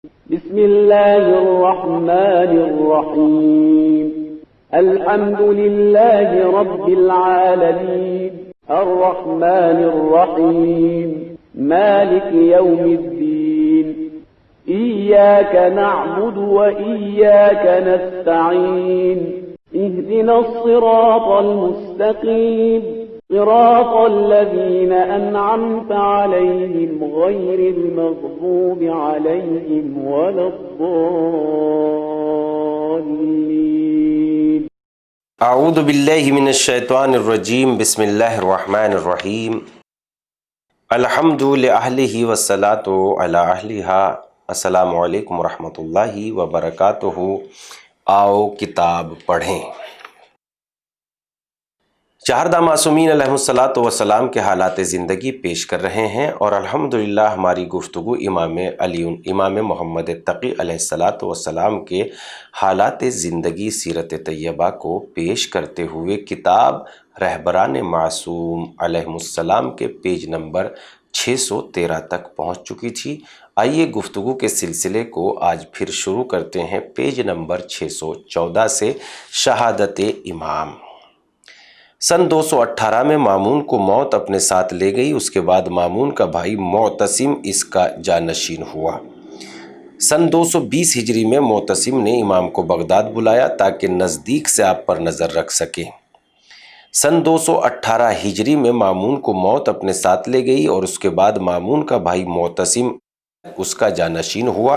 بسم الله الرحمن الرحيم الحمد لله رب العالمين الرحمن الرحيم مالك يوم الدين إياك نعبد وإياك نستعين اهدنا الصراط المستقيم صراط الذين أنعمت عليهم غير المغضوب عليهم ولا الضالين. اعوذ باللہ من الشیطان الرجیم. بسم اللہ الرحمن الرحیم. الحمد لأہلہ والصلاۃ علی اہلہا. السلام علیکم ورحمۃ اللہ وبرکاتہ. آؤ کتاب پڑھیں. چہردہ معصومین علیہ الصلاۃ والسلام کے حالات زندگی پیش کر رہے ہیں اور الحمدللہ ہماری گفتگو امام محمد تقی علیہ الصلاۃ والسلام کے حالات زندگی سیرت طیبہ کو پیش کرتے ہوئے کتاب رہبران معصوم علیہ السلام کے پیج نمبر 613 تک پہنچ چکی تھی. آئیے گفتگو کے سلسلے کو آج پھر شروع کرتے ہیں پیج نمبر 614 سے. شہادت امام. سن 218 میں مامون کو موت اپنے ساتھ لے گئی. اس کے بعد مامون کا بھائی معتصم اس کا جانشین ہوا. سن 220 ہجری میں معتصم نے امام کو بغداد بلایا تاکہ نزدیک سے آپ پر نظر رکھ سکے. سن 218 ہجری میں مامون کو موت اپنے ساتھ لے گئی اور اس کے بعد مامون کا بھائی معتصم اس کا جانشین ہوا.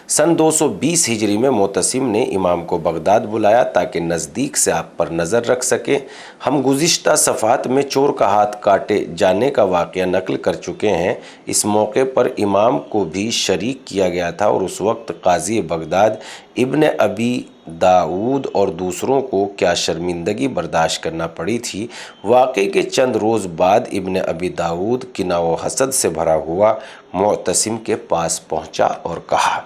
سن 220 ہجری میں معتصم نے امام کو بغداد بلایا تاکہ نزدیک سے آپ پر نظر رکھ سکے. ہم گزشتہ صفحات میں چور کا ہاتھ کاٹے جانے کا واقعہ نقل کر چکے ہیں. اس موقع پر امام کو بھی شریک کیا گیا تھا اور اس وقت قاضی بغداد ابن ابی داؤد اور دوسروں کو کیا شرمندگی برداشت کرنا پڑی تھی. واقعے کے چند روز بعد ابن ابی داؤد کینہ و حسد سے بھرا ہوا معتصم کے پاس پہنچا اور کہا،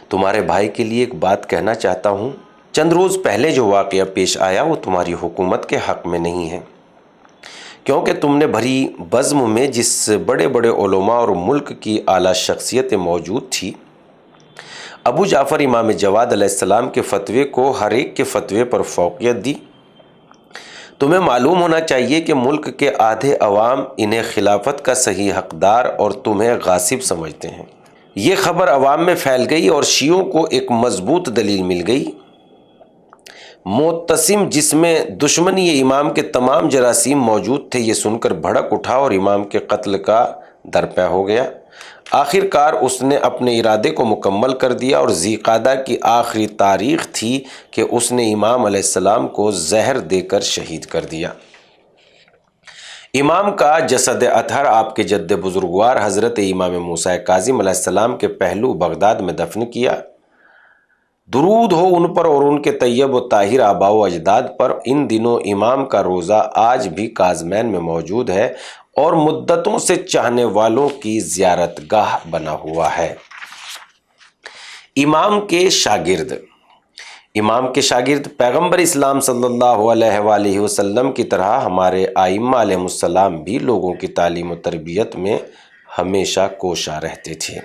تمہارے بھائی کے لیے ایک بات کہنا چاہتا ہوں. چند روز پہلے جو واقعہ پیش آیا وہ تمہاری حکومت کے حق میں نہیں ہے، کیونکہ تم نے بھری بزم میں جس بڑے بڑے علماء اور ملک کی اعلیٰ شخصیتیں موجود تھی، ابو جعفر امام جواد علیہ السلام کے فتوے کو ہر ایک کے فتوے پر فوقیت دی. تمہیں معلوم ہونا چاہیے کہ ملک کے آدھے عوام انہیں خلافت کا صحیح حقدار اور تمہیں غاصب سمجھتے ہیں. یہ خبر عوام میں پھیل گئی اور شیعوں کو ایک مضبوط دلیل مل گئی. معتصم جس میں دشمنی امام کے تمام جراثیم موجود تھے یہ سن کر بھڑک اٹھا اور امام کے قتل کا درپے ہو گیا. آخر کار اس نے اپنے ارادے کو مکمل کر دیا اور ذی قعدہ کی آخری تاریخ تھی کہ اس نے امام علیہ السلام کو زہر دے کر شہید کر دیا. امام کا جسد اطہر آپ کے جد بزرگوار حضرت امام موسیٰ کاظم علیہ السلام کے پہلو بغداد میں دفن کیا. درود ہو ان پر اور ان کے طیب و طاہر آباء و اجداد پر. ان دنوں امام کا روضہ آج بھی کاظمین میں موجود ہے اور مدتوں سے چاہنے والوں کی زیارت گاہ بنا ہوا ہے. امام کے شاگرد. امام کے شاگرد پیغمبر اسلام صلی اللہ علیہ وآلہ وسلم کی طرح ہمارے ائمہ علیہ السلام بھی لوگوں کی تعلیم و تربیت میں ہمیشہ کوشاں رہتے تھے.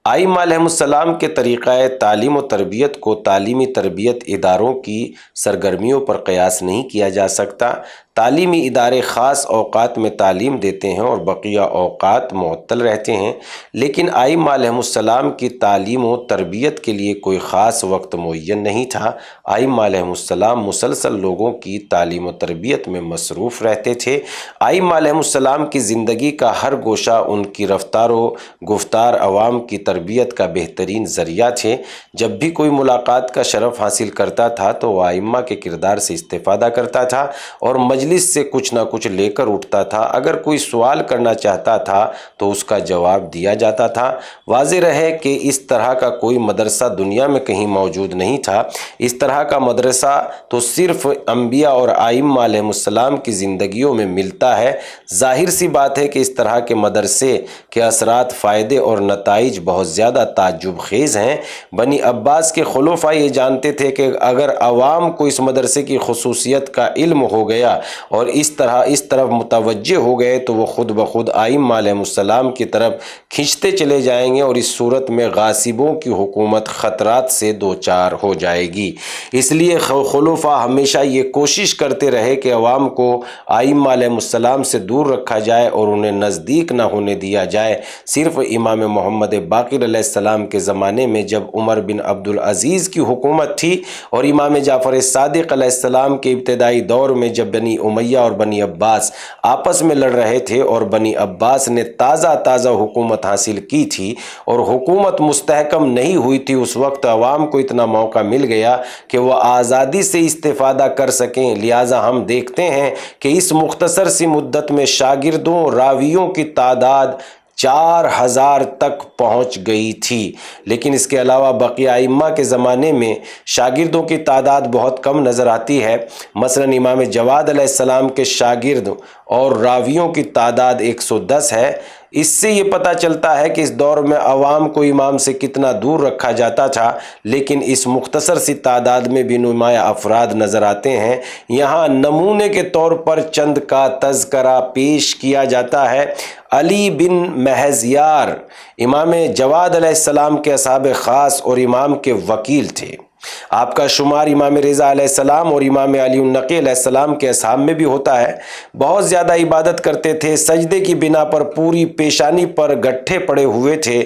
ائمہ علیہ السلام کے طریقہ تعلیم و تربیت کو تعلیمی تربیت اداروں کی سرگرمیوں پر قیاس نہیں کیا جا سکتا. تعلیمی ادارے خاص اوقات میں تعلیم دیتے ہیں اور بقیہ اوقات معطل رہتے ہیں، لیکن ائمہ علیہ السلام کی تعلیم و تربیت کے لیے کوئی خاص وقت معین نہیں تھا. ائمہ علیہ السلام مسلسل لوگوں کی تعلیم و تربیت میں مصروف رہتے تھے. ائمہ علیہ السلام کی زندگی کا ہر گوشہ ان کی رفتار و گفتار عوام کی تربیت کا بہترین ذریعہ تھے. جب بھی کوئی ملاقات کا شرف حاصل کرتا تھا تو وہ ائمہ کے کردار سے استفادہ کرتا تھا اور مجلس سے کچھ نہ کچھ لے کر اٹھتا تھا. اگر کوئی سوال کرنا چاہتا تھا تو اس کا جواب دیا جاتا تھا. واضح رہے کہ اس طرح کا کوئی مدرسہ دنیا میں کہیں موجود نہیں تھا. اس طرح کا مدرسہ تو صرف انبیاء اور ائمہ علیہ السلام کی زندگیوں میں ملتا ہے. ظاہر سی بات ہے کہ اس طرح کے مدرسے کے اثرات، فائدے اور نتائج بہت زیادہ تعجب خیز ہیں. بنی عباس کے خلفاء یہ جانتے تھے کہ اگر عوام کو اس مدرسے کی خصوصیت کا علم ہو گیا اور اس طرف متوجہ ہو گئے تو وہ خود بخود ائمہ علیہ السلام کی طرف کھنچتے چلے جائیں گے، اور اس صورت میں غاصبوں کی حکومت خطرات سے دوچار ہو جائے گی۔ اس لیے خلفاء ہمیشہ یہ کوشش کرتے رہے کہ عوام کو ائمہ علیہ السلام سے دور رکھا جائے اور انہیں نزدیک نہ ہونے دیا جائے۔ صرف امام محمد باقر علیہ السلام کے زمانے میں جب عمر بن عبد العزیز کی حکومت تھی اور امام جعفر صادق علیہ السلام کے ابتدائی دور میں جب بنی امیہ اور بنی عباس آپس میں لڑ رہے تھے اور بنی عباس نے تازہ حکومت حاصل کی تھی اور حکومت مستحکم نہیں ہوئی تھی، اس وقت عوام کو اتنا موقع مل گیا کہ وہ آزادی سے استفادہ کر سکیں۔ لہٰذا ہم دیکھتے ہیں کہ اس مختصر سی مدت میں شاگردوں راویوں کی تعداد 4000 تک پہنچ گئی تھی، لیکن اس کے علاوہ بقیہ ائمہ کے زمانے میں شاگردوں کی تعداد بہت کم نظر آتی ہے۔ مثلا امام جواد علیہ السلام کے شاگرد اور راویوں کی تعداد 110 ہے۔ اس سے یہ پتہ چلتا ہے کہ اس دور میں عوام کو امام سے کتنا دور رکھا جاتا تھا، لیکن اس مختصر سی تعداد میں بھی نمایاں افراد نظر آتے ہیں۔ یہاں نمونے کے طور پر چند کا تذکرہ پیش کیا جاتا ہے۔ علی بن محضیار امام جواد علیہ السلام کے اصحاب خاص اور امام کے وکیل تھے۔ آپ کا شمار امام رضا علیہ السلام اور امام علی النقی علیہ السلام کے اصحاب میں بھی ہوتا ہے۔ بہت زیادہ عبادت کرتے تھے، سجدے کی بنا پر پوری پیشانی پر گٹھے پڑے ہوئے تھے،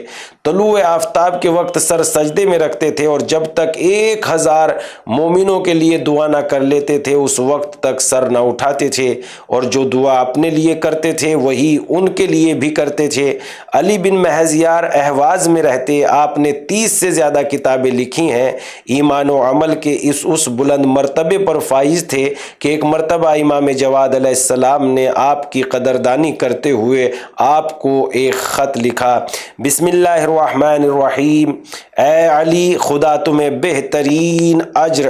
طلوع آفتاب کے وقت سر سجدے میں رکھتے تھے اور جب تک 1000 مومنوں کے لیے دعا نہ کر لیتے تھے اس وقت تک سر نہ اٹھاتے تھے، اور جو دعا اپنے لیے کرتے تھے وہی ان کے لیے بھی کرتے تھے۔ علی بن محضیار اہواز میں رہتے، آپ نے 30 سے زیادہ کتابیں لکھی ہیں۔ ایمان و عمل کے اس بلند مرتبے پر فائز تھے کہ ایک مرتبہ امام جواد علیہ السلام نے آپ کی قدردانی کرتے ہوئے آپ کو ایک خط لکھا: بسم اللہ الرحمن الرحیم، اے علی، خدا تمہیں بہترین اجر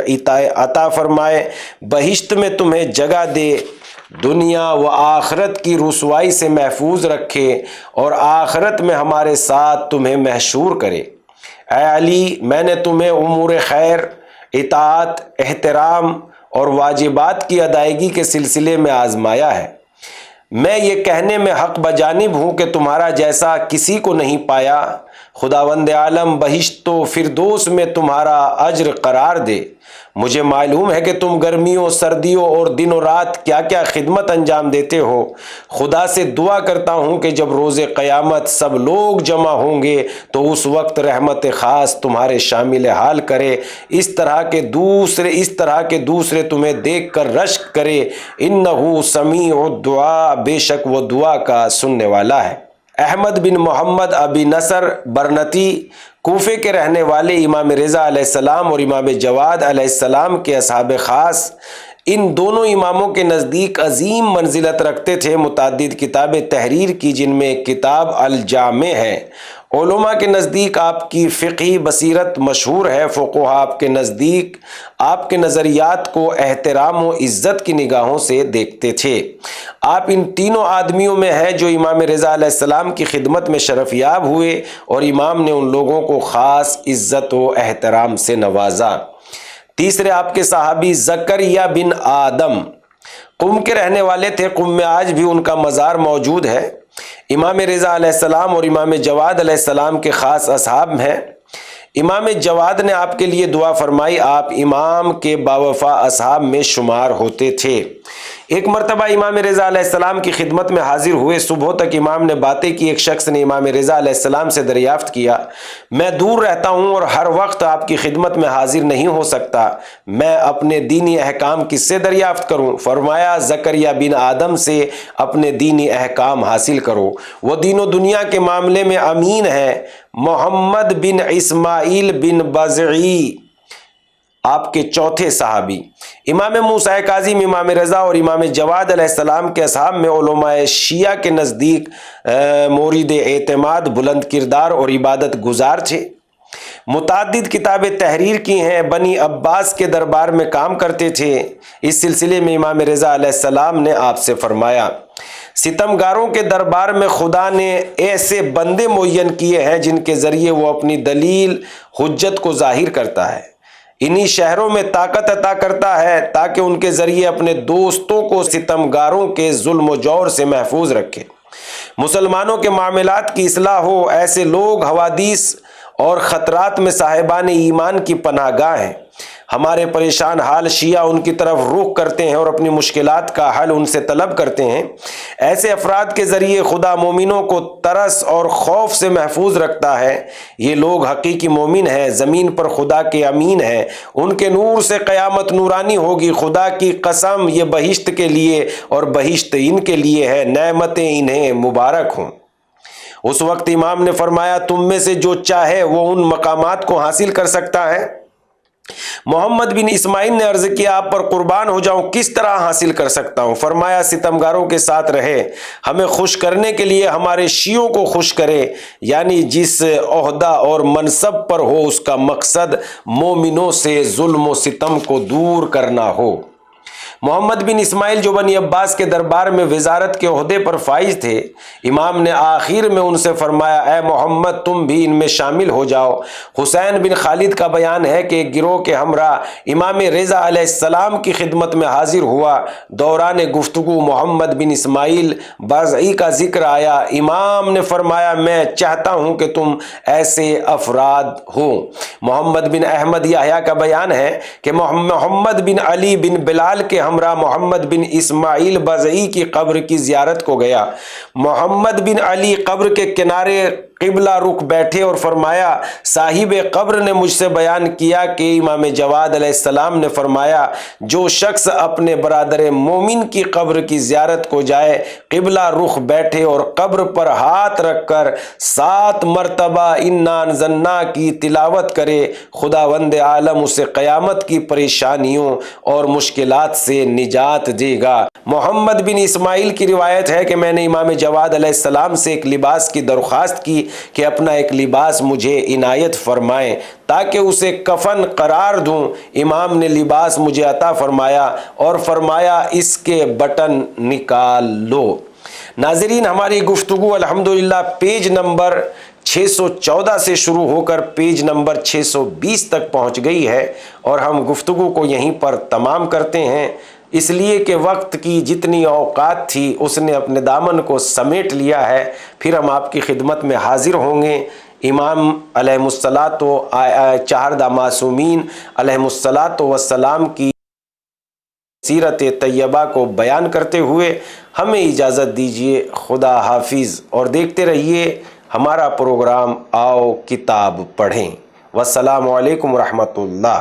عطا فرمائے، بہشت میں تمہیں جگہ دے، دنیا و آخرت کی رسوائی سے محفوظ رکھے اور آخرت میں ہمارے ساتھ تمہیں محشور کرے۔ اے علی، میں نے تمہیں امور خیر، اطاعت، احترام اور واجبات کی ادائیگی کے سلسلے میں آزمایا ہے۔ میں یہ کہنے میں حق بجانب ہوں کہ تمہارا جیسا کسی کو نہیں پایا۔ خداوند عالم بہشت و فردوس میں تمہارا اجر قرار دے۔ مجھے معلوم ہے کہ تم گرمیوں، سردیوں اور دن و رات کیا کیا خدمت انجام دیتے ہو۔ خدا سے دعا کرتا ہوں کہ جب روز قیامت سب لوگ جمع ہوں گے تو اس وقت رحمت خاص تمہارے شامل حال کرے، اس طرح کے دوسرے تمہیں دیکھ کر رشک کرے۔ انہ سمیع الدعاء، بے شک وہ دعا کا سننے والا ہے۔ احمد بن محمد ابی نصر برنتی کوفے کے رہنے والے امام رضا علیہ السلام اور امام جواد علیہ السلام کے اصحاب خاص ان دونوں اماموں کے نزدیک عظیم منزلت رکھتے تھے۔ متعدد کتابیں تحریر کی، جن میں کتاب الجامع ہے۔ علماء کے نزدیک آپ کی فقہی بصیرت مشہور ہے۔ فقہاء آپ کے نزدیک آپ کے نظریات کو احترام و عزت کی نگاہوں سے دیکھتے تھے۔ آپ ان تینوں آدمیوں میں ہیں جو امام رضا علیہ السلام کی خدمت میں شرف یاب ہوئے اور امام نے ان لوگوں کو خاص عزت و احترام سے نوازا۔ تیسرے آپ کے صحابی زکریا بن آدم قم کے رہنے والے تھے۔ قم میں آج بھی ان کا مزار موجود ہے۔ امام رضا علیہ السلام اور امام جواد علیہ السلام کے خاص اصحاب ہیں۔ امام جواد نے آپ کے لیے دعا فرمائی۔ آپ امام کے باوفا اصحاب میں شمار ہوتے تھے۔ ایک مرتبہ امام رضا علیہ السلام کی خدمت میں حاضر ہوئے۔ صبح تک امام نے باتیں کی۔ ایک شخص نے امام رضا علیہ السلام سے دریافت کیا: میں دور رہتا ہوں اور ہر وقت آپ کی خدمت میں حاضر نہیں ہو سکتا، میں اپنے دینی احکام کس سے دریافت کروں؟ فرمایا: زکریا بن آدم سے اپنے دینی احکام حاصل کرو، وہ دین و دنیا کے معاملے میں امین ہے۔ محمد بن اسماعیل بن بزعی آپ کے چوتھے صحابی۔ امام موسیٰ کاظم، امام رضا اور امام جواد علیہ السلام کے اصحاب میں علماء شیعہ کے نزدیک مورد اعتماد، بلند کردار اور عبادت گزار تھے۔ متعدد کتابیں تحریر کی ہیں۔ بنی عباس کے دربار میں کام کرتے تھے۔ اس سلسلے میں امام رضا علیہ السلام نے آپ سے فرمایا: ستمگاروں کے دربار میں خدا نے ایسے بندے معین کیے ہیں جن کے ذریعے وہ اپنی دلیل حجت کو ظاہر کرتا ہے۔ انہی شہروں میں طاقت عطا کرتا ہے تاکہ ان کے ذریعے اپنے دوستوں کو ستمگاروں کے ظلم و جور سے محفوظ رکھے، مسلمانوں کے معاملات کی اصلاح ہو۔ ایسے لوگ حوادث اور خطرات میں صاحبان ایمان کی پناہ گاہ ہیں۔ ہمارے پریشان حال شیعہ ان کی طرف رخ کرتے ہیں اور اپنی مشکلات کا حل ان سے طلب کرتے ہیں۔ ایسے افراد کے ذریعے خدا مومنوں کو ترس اور خوف سے محفوظ رکھتا ہے۔ یہ لوگ حقیقی مومن ہیں، زمین پر خدا کے امین ہیں، ان کے نور سے قیامت نورانی ہوگی۔ خدا کی قسم، یہ بہشت کے لیے اور بہشت ان کے لیے ہے، نعمتیں انہیں مبارک ہوں۔ اس وقت امام نے فرمایا، تم میں سے جو چاہے وہ ان مقامات کو حاصل کر سکتا ہے۔ محمد بن اسماعیل نے عرض کیا، آپ پر قربان ہو جاؤں، کس طرح حاصل کر سکتا ہوں؟ فرمایا، ستمگاروں کے ساتھ رہے، ہمیں خوش کرنے کے لیے ہمارے شیعوں کو خوش کرے، یعنی جس عہدہ اور منصب پر ہو اس کا مقصد مومنوں سے ظلم و ستم کو دور کرنا ہو۔ محمد بن اسماعیل جو بنی عباس کے دربار میں وزارت کے عہدے پر فائز تھے، امام نے آخر میں ان سے فرمایا، اے محمد تم بھی ان میں شامل ہو جاؤ۔ حسین بن خالد کا بیان ہے کہ ایک گروہ کے ہمراہ امام رضا علیہ السلام کی خدمت میں حاضر ہوا۔ دوران گفتگو محمد بن اسماعیل بازئی کا ذکر آیا۔ امام نے فرمایا، میں چاہتا ہوں کہ تم ایسے افراد ہو۔ محمد بن احمد یحییٰ کا بیان ہے کہ محمد بن علی بن بلال کے ہمراہ محمد بن اسماعیل بازئی کی قبر کی زیارت کو گیا۔ محمد بن علی قبر کے کنارے قبلہ رخ بیٹھے اور فرمایا، صاحب قبر نے مجھ سے بیان کیا کہ امام جواد علیہ السلام نے فرمایا، جو شخص اپنے برادر مومن کی قبر کی زیارت کو جائے، قبلہ رخ بیٹھے اور قبر پر ہاتھ رکھ کر 7 مرتبہ انا انزلنا کی تلاوت کرے، خداوند عالم اسے قیامت کی پریشانیوں اور مشکلات سے نجات دے گا۔ محمد بن اسماعیل کی روایت ہے کہ میں نے امام جواد علیہ السلام سے ایک لباس کی درخواست کی کہ اپنا ایک لباس مجھے عنایت فرمائیں تاکہ اسے کفن قرار دوں۔ امام نے لباس مجھے عطا فرمایا اور فرمایا، اس کے بٹن نکال لو۔ ناظرین، ہماری گفتگو الحمدللہ پیج نمبر 614 سے شروع ہو کر پیج نمبر 620 تک پہنچ گئی ہے اور ہم گفتگو کو یہیں پر تمام کرتے ہیں، اس لیے کہ وقت کی جتنی اوقات تھی اس نے اپنے دامن کو سمیٹ لیا ہے۔ پھر ہم آپ کی خدمت میں حاضر ہوں گے امام علیہ الصلاۃ و چہاردہ معصومین علیہ الصلاۃ والسلام کی سیرت طیبہ کو بیان کرتے ہوئے۔ ہمیں اجازت دیجیے، خدا حافظ، اور دیکھتے رہیے ہمارا پروگرام آؤ کتاب پڑھیں۔ والسلام علیکم ورحمۃ اللہ۔